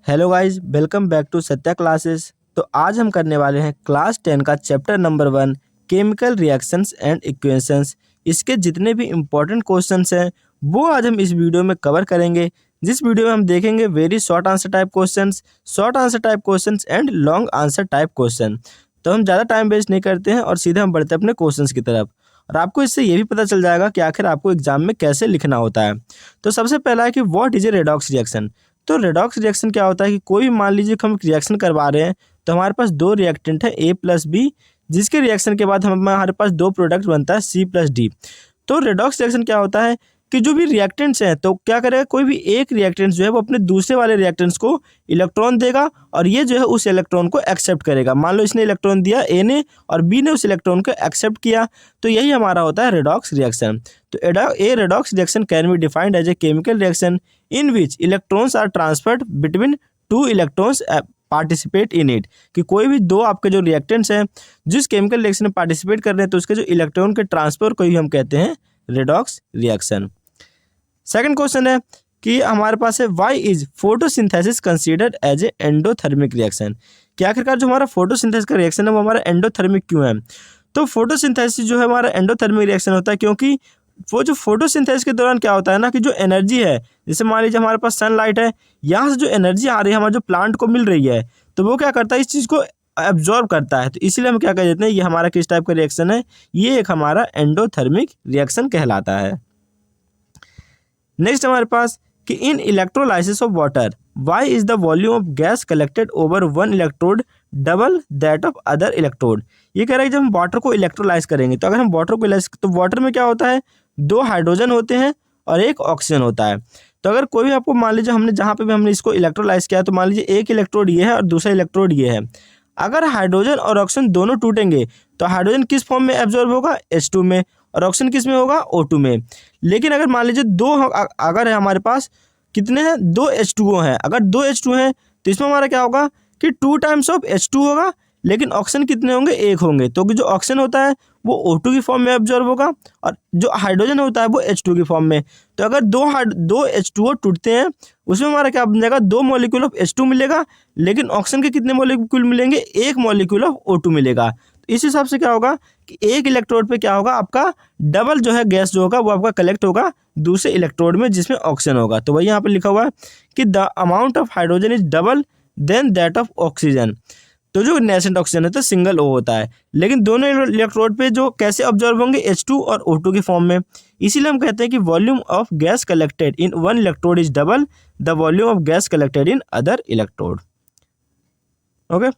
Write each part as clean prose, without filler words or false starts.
Hello guys, welcome back to Satya classes. तो आज हम करने वाले हैं क्लास 10 का chapter number 1 chemical reactions and equations. इसके जितने भी इम्पोर्टेंट क्वेश्चंस हैं वो आज हम इस वीडियो में कवर करेंगे। जिस वीडियो में हम देखेंगे very short answer type questions and long answer type question. तो हम ज़्यादा टाइम वेस्ट नहीं करते हैं और सीधे हम बढ़ते हैं अपने क्वेश्चंस की तरफ। और आपको इससे ये भी पता चल जाएगा कि आखिर आपको एग्जाम में कैसे लिखना होता है। तो सबसे पहला है कि what is a redox reaction. तो रेडॉक्स रिएक्शन क्या होता है कि कोई भी मान लीजिए कि हम रिएक्शन करवा रहे हैं तो हमारे पास दो रिएक्टेंट है A प्लस बी, जिसके रिएक्शन के बाद हमारे पास दो प्रोडक्ट बनता है C प्लस डी। तो रेडॉक्स रिएक्शन क्या होता है कि जो भी रिएक्टेंट्स हैं तो क्या करेगा, कोई भी एक रिएक्टेंट्स जो है वो अपने दूसरे वाले रिएक्टेंट्स को इलेक्ट्रॉन देगा और ये जो है उस इलेक्ट्रॉन को एक्सेप्ट करेगा। मान लो इसने इलेक्ट्रॉन दिया A ने और B ने उस इलेक्ट्रॉन को एक्सेप्ट किया, तो यही हमारा होता है रेडॉक्स रिएक्शन। तो a redox reaction can be defined as a chemical reaction in which electrons are transferred between two electrons participate in it. कि कोई भी दो आपके जो रिएक्टेंट्स हैं जिस केमिकल रिएक्शन में पार्टिसिपेट कर रहे हैं तो उसके जो इलेक्ट्रॉन के ट्रांसफर को ही हम कहते हैं रेडॉक्स रिएक्शन। सेकंड क्वेश्चन है कि हमारे पास है why is photosynthesis considered as a endothermic reaction. कि आखिरकार जो हमारा फोटोसिंथेसिस का रिएक्शन है वो हमारा एंडोथर्मिक क्यों है। तो फोटोसिंथेसिस जो है हमारा एंडोथर्मिक रिएक्शन होता है क्योंकि वो जो फोटोसिंथेसिस के दौरान क्या होता है ना कि जो एनर्जी है, जैसे मान लीजिए हमारे पास सनलाइट है, यहाँ से जो एनर्जी आ रही है हमारे जो प्लांट को मिल रही है तो वो क्या करता है, इस चीज़ को एब्जॉर्ब करता है। तो इसीलिए हम क्या कह देते हैं ये हमारा किस टाइप का रिएक्शन है, ये एक हमारा एंडोथर्मिक रिएक्शन कहलाता है। नेक्स्ट हमारे पास कि in electrolysis of water why is the volume of gas collected over one electrode double that of other electrode. ये कह रहा है कि जब हम वाटर को इलेक्ट्रोलाइज करेंगे तो अगर हम वाटर को तो वाटर में क्या होता है, दो हाइड्रोजन होते हैं और एक ऑक्सीजन होता है। तो अगर कोई भी आपको मान लीजिए हमने जहाँ पे भी हमने इसको इलेक्ट्रोलाइज किया तो मान लीजिए एक इलेक्ट्रोड ये है और दूसरा इलेक्ट्रोड ये है। अगर हाइड्रोजन और ऑक्सीजन दोनों टूटेंगे तो हाइड्रोजन किस फॉर्म में एब्जॉर्ब होगा, H2 में, और ऑक्सीजन किस में होगा, O2 में। लेकिन अगर मान लीजिए अगर है हमारे पास कितने हैं, दो H2O हैं। अगर दो H2 हैं तो इसमें हमारा क्या होगा कि 2 टाइम्स ऑफ H2 होगा, लेकिन ऑक्सीजन कितने होंगे, एक होंगे। तो जो ऑक्सीजन होता है वो O2 की फॉर्म में एब्जॉर्ब होगा और जो हाइड्रोजन होता है वो H2 की फॉर्म में। तो अगर दो H2O टूटते हैं उसमें हमारा क्या बन जाएगा, 2 मॉलिक्यूल ऑफ H2 मिलेगा, लेकिन ऑक्सीजन के कितने मॉलिक्यूल मिलेंगे, 1 मॉलिक्यूल ऑफ O2 मिलेगा। तो इस हिसाब से क्या होगा कि एक इलेक्ट्रोड पे क्या होगा, आपका डबल जो है गैस जो होगा वो आपका कलेक्ट होगा दूसरे इलेक्ट्रोड में जिसमें ऑक्सीजन होगा। तो वही यहाँ पे लिखा हुआ है कि the amount of hydrogen is double than that of oxygen. तो जो नेसेंट ऑक्सीजन है तो सिंगल O होता है, लेकिन दोनों इलेक्ट्रोड पे जो कैसे ऑब्जॉर्व होंगे, H2 और O2 के फॉर्म में। इसीलिए हम कहते हैं कि volume of gas collected in one electrode is double the volume of gas collected in other electrode. Okay,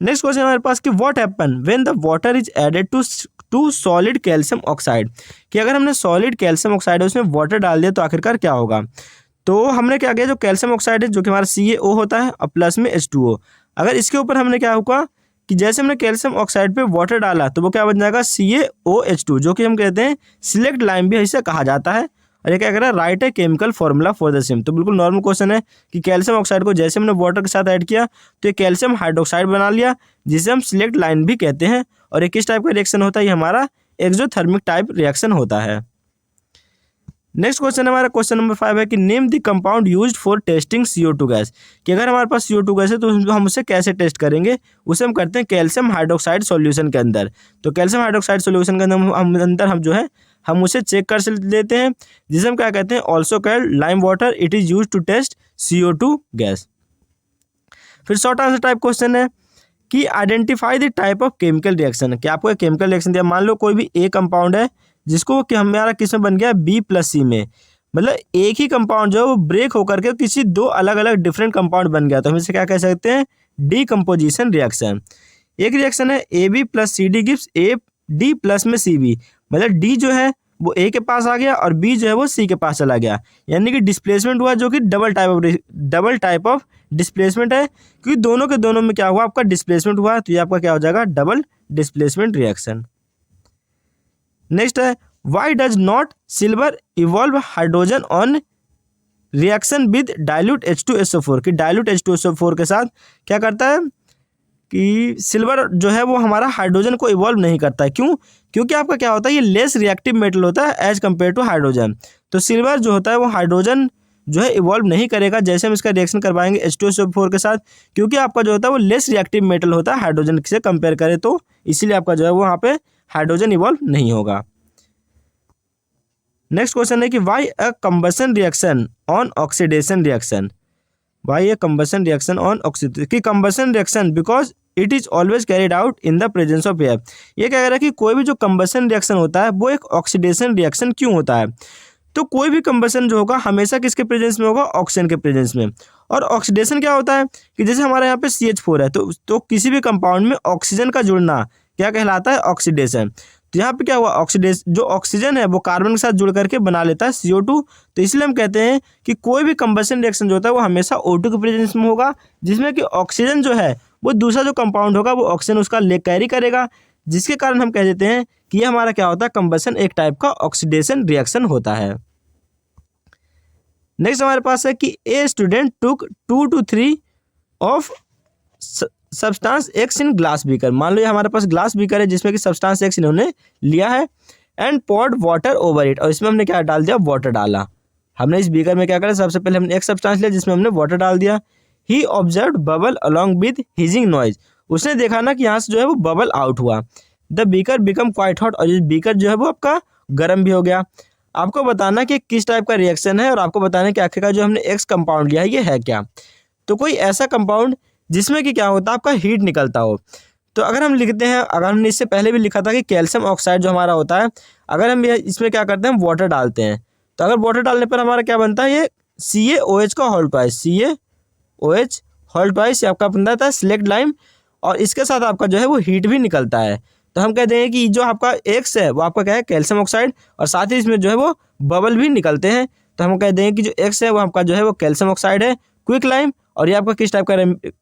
next question हमारे पास कि what happen when the water is added to solid calcium oxide. कि अगर हमने solid calcium oxide है उसमें water डाल दिया तो आखिरकार क्या होगा। तो हमने क्या किया, जो कैल्शियम ऑक्साइड है जो कि हमारा CaO होता है और प्लस में H2O, अगर इसके ऊपर हमने क्या होगा कि जैसे हमने कैल्शियम ऑक्साइड पे वाटर डाला तो वो क्या बन जाएगा, CaOH2, जो कि हम कहते हैं सिलेक्ट लाइम भी इसे कहा जाता है। और ये क्या कर रहा है, राइट है chemical formula for the same. तो बिल्कुल नॉर्मल क्वेश्चन है कि कैल्शियम ऑक्साइड को जैसे हमने वाटर के साथ ऐड किया तो ये कैल्शियम हाइड्रोक्साइड बना लिया, जिसे हम सिलेक्ट लाइन भी कहते हैं। और ये किस टाइप का रिएक्शन होता है, ये हमारा एक्सोथर्मिक टाइप रिएक्शन होता है। नेक्स्ट क्वेश्चन हमारा क्वेश्चन नंबर 5 है कि name the compound used for testing CO2 gas. कि अगर हमारे पास CO2 गैस है तो हम उसे कैसे टेस्ट करेंगे, उसे हम करते हैं कैल्शियम हाइड्रोक्साइड सॉल्यूशन के अंदर। तो कैल्शियम हाइड्रोक्साइड सॉल्यूशन के अंदर हम उसे चेक कर लेते हैं, जिसे हम क्या कहते हैं, also called lime water. It is use to test CO2 gas. फिर शॉर्ट आंसर टाइप क्वेश्चन है कि identify the type of chemical reaction. कि आपको एक केमिकल रिएक्शन दिया, मान लो कोई भी A कंपाउंड है जिसको कि हमारा किस में बन गया, B प्लस C में। मतलब एक ही कंपाउंड जो है वो ब्रेक होकर के किसी दो अलग अलग डिफरेंट कंपाउंड बन गया, तो हम इसे क्या कह सकते हैं, डीकम्पोजिशन रिएक्शन। एक रिएक्शन है AB plus CD gives AD plus में CB। मतलब D जो है वो A के पास आ गया और B जो है वो C के पास चला गया, यानी कि डिस्प्लेसमेंट हुआ जो कि डबल टाइप ऑफ डिस्प्लेसमेंट है, क्योंकि दोनों के दोनों में क्या हुआ, आपका डिस्प्लेसमेंट हुआ। तो ये आपका क्या हो जाएगा, डबल डिस्प्लेसमेंट रिएक्शन। नेक्स्ट है why does not silver evolve hydrogen on reaction with dilute H2SO4। कि डाइल्यूट H2SO4 के साथ क्या करता है कि सिल्वर जो है वो हमारा हाइड्रोजन को इवॉल्व नहीं करता है। क्यों, क्योंकि आपका क्या होता है, ये लेस रिएक्टिव मेटल होता है एज कम्पेयर टू हाइड्रोजन। तो सिल्वर जो होता है वो हाइड्रोजन जो है इवॉल्व नहीं करेगा जैसे हम इसका रिएक्शन करवाएंगे H2SO4 के साथ, क्योंकि आपका जो होता है वो लेस रिएक्टिव मेटल होता है हाइड्रोजन से कंपेयर करें तो, इसीलिए आपका जो है वो वहाँ पे हाइड्रोजन इवॉल्व नहीं होगा। नेक्स्ट क्वेश्चन है कि why a combustion reaction on oxidation reaction, why a combustion reaction on oxidation, कि combustion reaction because it is always carried out in the presence of air. ये क्या कह रहा है कि कोई भी जो कंबशन रिएक्शन होता है वो एक ऑक्सीडेशन रिएक्शन क्यों होता है, तो कोई भी कंबशन जो होगा हमेशा किसके प्रेजेंस में होगा, ऑक्सीजन के प्रेजेंस में। और ऑक्सीडेशन क्या होता है कि जैसे हमारे यहाँ पे CH4 है तो किसी भी कंपाउंड में ऑक्सीजन का जुड़ना क्या कहलाता है, ऑक्सीडेशन। तो यहाँ पे क्या हुआ, ऑक्सीडेशन, जो ऑक्सीजन है वो कार्बन के साथ जुड़ करके बना लेता है CO2, तो इसलिए हम कहते हैं कि कोई भी कंबशन रिएक्शन जो होता है वो हमेशा O2 के प्रेजेंस में होगा, जिसमें कि ऑक्सीजन जो है वो दूसरा जो कंपाउंड होगा वो ऑक्सीजन उसका ले कैरी करेगा, जिसके कारण हम कह देते हैं कि ये हमारा क्या होता है, कंबशन एक टाइप का ऑक्सीडेशन रिएक्शन होता है। नेक्स्ट हमारे पास है कि a student took 2 to 3 of substance x in glass beaker. मान लो ये हमारे पास ग्लास बीकर है जिसमें कि सब्सटेंस एक्स इन्होंने लिया है एंड पॉर्ड वाटर ओवर इट, और इसमें हमने क्या डाल दिया, वाटर डाला। हमने इस बीकर में क्या करा, सबसे पहले हमने एक सब्सटेंस लिया जिसमें हमने वाटर डाल दिया। He observe bubble along with hissing noise, उसने देखा ना कि यहाँ से जो है वो बबल आउट हुआ। The beaker become quite hot, और ये बीकर जो है वो आपका गर्म भी हो गया। आपको बताना कि किस टाइप का रिएक्शन है और आपको बताना कि आखिरकार जो हमने एक्स कंपाउंड लिया है ये है क्या। तो कोई ऐसा कंपाउंड जिसमें कि क्या होता है, आपका हीट निकलता हो। तो अगर हम लिखते हैं, अगर हमने इससे पहले भी लिखा था कि कैल्शियम ऑक्साइड जो हमारा होता है, अगर हम इसमें क्या करते हैं, हम वाटर डालते हैं, तो अगर वाटर डालने पर हमारा क्या बनता है, ये CaOH का whole twice, CaOH whole twice आपका बनता है सिलेक्ट लाइम, और इसके साथ आपका जो है वो हीट भी निकलता है। तो हम कहते हैं कि जो आपका एक्स है वो आपका क्या है, कैल्शियम ऑक्साइड, और साथ ही इसमें जो है वो बबल भी निकलते हैं। तो हम कहते हैं कि जो एक्स है वो आपका जो है वो कैल्शियम ऑक्साइड है, क्विक लाइम, और ये आपका किस टाइप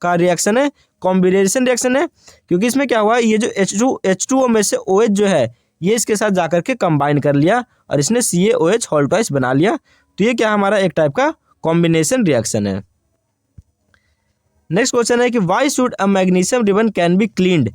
का रिएक्शन है, कॉम्बिनेशन रिएक्शन है, क्योंकि इसमें क्या हुआ, ये जो H2O में से OH जो है ये इसके साथ जाकर के कंबाइन कर लिया और इसने CaOH होल ट्वाइस बना लिया। तो ये क्या हमारा एक टाइप का कॉम्बिनेशन रिएक्शन है। नेक्स्ट क्वेश्चन है कि why should a magnesium ribbon can be cleaned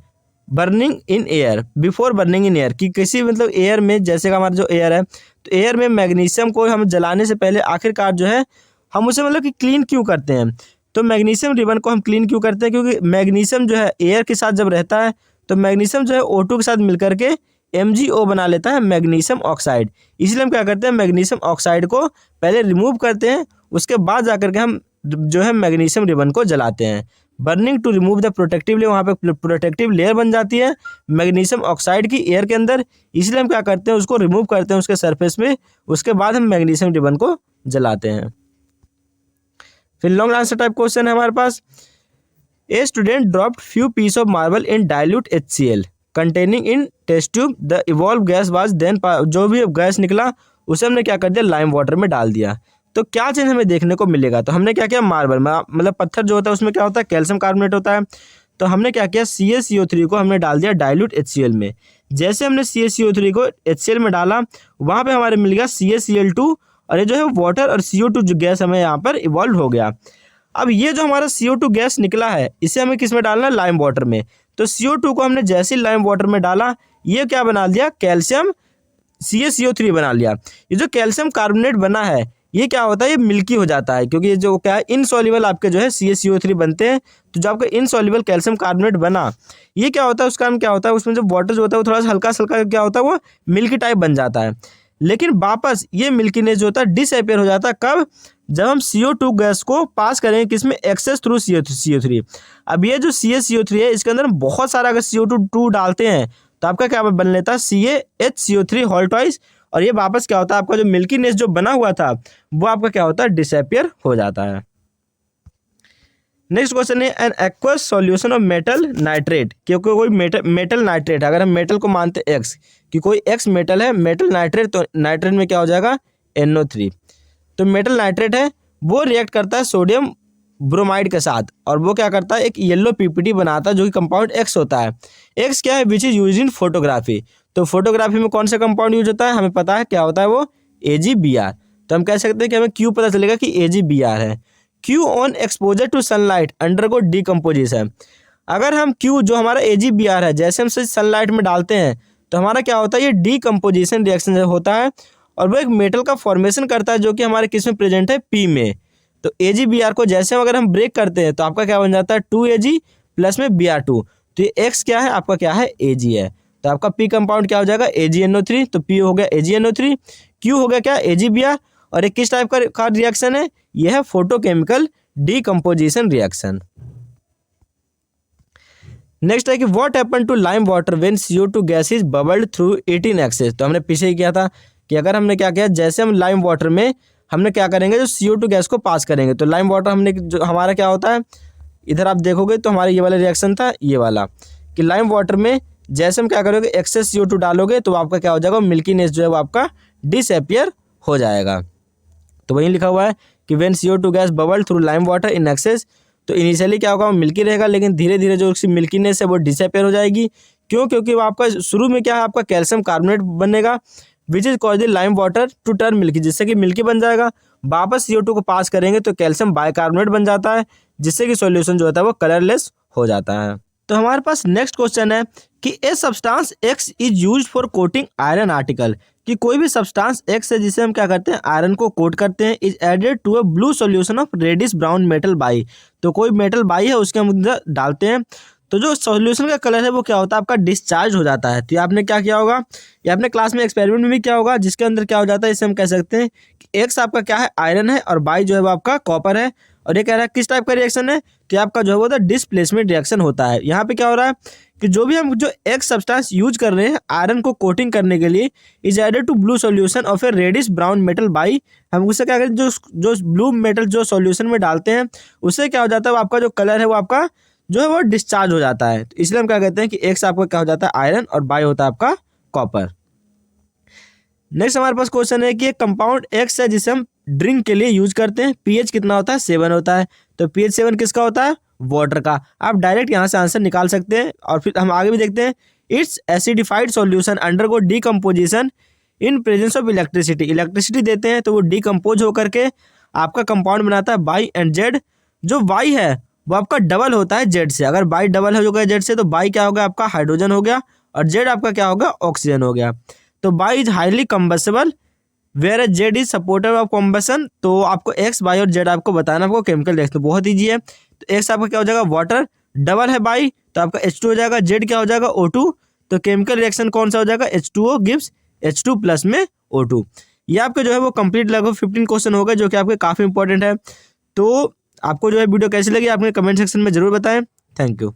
burning in air before burning in air, कि किसी मतलब एयर में, जैसे कि हमारा जो एयर है तो एयर में मैग्नीशियम को हम जलाने से पहले आखिरकार जो है हम उसे मतलब कि क्लीन क्यों करते हैं। तो मैग्नीशियम रिबन को हम क्लीन क्यों करते हैं, क्योंकि मैग्नीशियम जो है एयर के साथ जब रहता है तो मैग्नीशियम जो है O2 के साथ मिलकर के MgO बना लेता है, मैग्नीशियम ऑक्साइड। इसलिए हम क्या करते हैं, मैग्नीशियम ऑक्साइड को पहले रिमूव करते हैं, उसके बाद जाकर के हम जो है मैग्नीशियम रिबन को जलाते हैं। Burning to remove the protective layer, वहाँ पे प्रोटेक्टिव लेयर बन जाती है मैग्नीशियम ऑक्साइड की एयर के अंदर, इसलिए हम क्या करते हैं, उसको रिमूव करते हैं उसके सरफेस में, उसके बाद हम मैग्नीशियम रिबन को जलाते हैं। फिर लॉन्ग आंसर टाइप क्वेश्चन है हमारे पास, a student dropped few piece of marble in dilute HCl containing in test tube, the evolve gas was then, जो भी गैस निकला उसे हमने क्या कर दिया, लाइम वाटर में डाल दिया। तो क्या चीज़ हमें देखने को मिलेगा, तो हमने क्या किया, मार्बल मतलब पत्थर जो होता है उसमें क्या होता है, कैल्शियम कार्बोनेट होता है। तो हमने क्या किया, CaCO3 को हमने डाल दिया डाइल्यूट HCl में। जैसे हमने CaCO3 को HCl में डाला, वहाँ पे हमारे मिल गया CaCl2, और ये जो है वाटर और CO2 जो गैस हमें यहाँ पर इवॉल्व हो गया। अब ये जो हमारा CO2 गैस निकला है इसे हमें किस में डालना है, लाइम वाटर में। तो CO2 को हमने जैसे ही लाइम वाटर में डाला, ये क्या बना दिया, कैल्शियम CaCO3 बना लिया। ये जो कैल्शियम कार्बोनेट बना है ये क्या होता है, ये मिल्की हो जाता है, क्योंकि ये जो क्या है इनसॉल्युबल आपके जो है CaCO3 बनते हैं। तो जो आपका इनसॉल्युबल कैल्शियम कार्बोनेट बना, ये क्या होता है, उसका काम क्या होता है, उसमें जो वाटर जो होता है वो थोड़ा सा हल्का हल्का क्या होता है, वो मिल्की टाइप बन जाता है। लेकिन वापस ये मिल्कीनेस जो होता है डिसअपियर हो जाता है, कब, जब हम CO2 गैस को पास करेंगे किसमें, एक्सेस थ्रू CO3। अब ये जो CaCO3 है इसके अंदर बहुत सारा अगर CO2 डालते हैं तो आपका क्या बन लेता है, CaHCO3 होल ट्वाइस, और ये वापस क्या होता है, आपका जो मिल्कीनेस जो बना हुआ था वो आपका क्या होता है, डिसअपियर हो जाता है। नेक्स्ट क्वेश्चन है an aqueous solution of metal nitrate, क्योंकि कोई मेटल नाइट्रेट, अगर हम मेटल को मानते हैं एक्स कि कोई एक्स मेटल है मेटल नाइट्रेट, तो नाइट्रेट में क्या हो जाएगा, NO3। तो मेटल नाइट्रेट है वो रिएक्ट करता है सोडियम ब्रोमाइड के साथ, और वो क्या करता है, एक येलो PPT बनाता है जो कि कंपाउंड एक्स होता है। एक्स क्या है, which is use in photography. तो फोटोग्राफी में कौन सा कंपाउंड यूज होता है, हमें पता है क्या होता है, वो AgBr। तो हम कह सकते हैं कि हमें क्यू पता चलेगा कि AgBr है। Q on exposure to sunlight undergo decomposition, अगर हम क्यू जो हमारा AgBr है जैसे हम सनलाइट में डालते हैं तो हमारा क्या होता है, ये डीकम्पोजिशन रिएक्शन होता है, और वो एक मेटल का फॉर्मेशन करता है जो कि हमारे किस में प्रेजेंट है, पी में। तो AgBr को जैसे अगर हम ब्रेक करते हैं तो आपका क्या बन जाता है, 2Ag प्लस में Br2। तो ये X क्या है आपका, क्या है, Ag है। तो आपका P कंपाउंड क्या हो जाएगा, AgNO3। तो P हो गया AgNO3, Q हो गया क्या, AgBr। और ये किस टाइप का रिएक्शन है, यह है फोटोकेमिकल डीकम्पोजिशन रिएक्शन। नेक्स्ट है कि what happen to lime water when CO2 gas is bubbled through 18 excess. तो हमने पीछे ही किया था कि अगर हमने क्या किया, जैसे हम लाइम वाटर में हमने क्या करेंगे, जो CO2 गैस को पास करेंगे। तो लाइम वाटर हमने जो हमारा क्या होता है, इधर आप देखोगे तो हमारा ये वाला रिएक्शन था, ये वाला, कि लाइम वाटर में जैसे हम क्या करोगे, एक्सेस CO2 डालोगे तो आपका क्या हो जाएगा, मिल्कीनेस जो है वो आपका डिसअपियर हो जाएगा। तो वहीं लिखा हुआ है कि when CO2 gas bubble through lime water in excess. तो इनिशियली क्या होगा, वो मिल्की रहेगा, लेकिन धीरे धीरे जो उसकी मिल्कीनेस है वो डिसअपियर हो जाएगी। क्यों, क्योंकि वो आपका शुरू में क्या है, आपका कैल्शियम कार्बोनेट बनेगा which is cause the lime water to turn milky, जिससे कि मिल्की बन जाएगा। वापस CO2 को पास करेंगे तो कैल्शियम बाइकार्बोनेट बन जाता है, जिससे कि सॉल्यूशन जो होता है वो कलरलेस हो जाता है। तो हमारे पास नेक्स्ट क्वेश्चन है कि a substance X is used for coating iron article, कि कोई भी सब्सटेंस X है जिसे हम क्या करते हैं, आयरन को कोट करते हैं, is added to a blue solution of reddish brown metal by. तो कोई मेटल बाई है उसके हम अंदर डालते हैं, तो जो सॉल्यूशन का कलर है वो क्या होता है, आपका डिस्चार्ज हो जाता है। तो ये आपने क्या किया होगा, ये आपने क्लास में एक्सपेरिमेंट में भी किया होगा, जिसके अंदर क्या हो जाता है, इसे हम कह सकते हैं कि X आपका क्या है, आयरन है, और बाई जो है वो आपका कॉपर है। और ये कह रहा है किस टाइप का रिएक्शन है, कि आपका जो है वो डिस्प्लेसमेंट रिएक्शन होता है। यहाँ पे क्या हो रहा है कि जो भी हम जो X सब्सटेंस यूज कर रहे हैं आयरन को कोटिंग करने के लिए, is added to blue solution of a reddish brown metal by. हम उससे क्या करें, जो ब्लू मेटल जो सॉल्यूशन में डालते हैं उससे क्या हो जाता है, आपका जो कलर है वो आपका जो है वो डिस्चार्ज हो जाता है। तो इसलिए हम क्या कहते हैं कि X आपका क्या हो जाता है, आयरन, और बाई होता है आपका कॉपर। नेक्स्ट हमारे पास क्वेश्चन है कि एक कंपाउंड X है जिसे हम ड्रिंक के लिए यूज करते हैं, pH कितना होता है, 7 होता है। तो pH 7 किसका होता है, वाटर का। आप डायरेक्ट यहाँ से आंसर निकाल सकते हैं। और फिर हम आगे भी देखते हैं, it's acidified solution undergo decomposition in presence of electricity. Electricity देते हैं तो वो डीकम्पोज होकर के आपका कंपाउंड बनाता है बाई एंड जेड। जो बाई है वो आपका डबल होता है जेड से। अगर बाई डबल हो गया जेड से तो बाई क्या हो गया, आपका हाइड्रोजन हो गया, और जेड आपका क्या होगा, ऑक्सीजन हो गया। तो Y is highly combustible where a Z is supporter of combustion. तो आपको X, बाई और जेड आपको बताना, आपको केमिकल रिएक्शन बहुत ईजी है। तो X आपका क्या हो जाएगा, वाटर, डबल है बाई तो आपका H2 हो जाएगा, जेड क्या हो जाएगा, O2। तो केमिकल रिएक्शन कौन सा हो जाएगा, H2O गिव्स H2 प्लस में O2। ये आपके जो है वो कंप्लीट लगभग 15 क्वेश्चन हो गए, जो कि आपके काफ़ी इंपॉर्टेंट है। तो आपको जो है वीडियो कैसी लगी आपने कमेंट सेक्शन में जरूर बताएं। Thank you.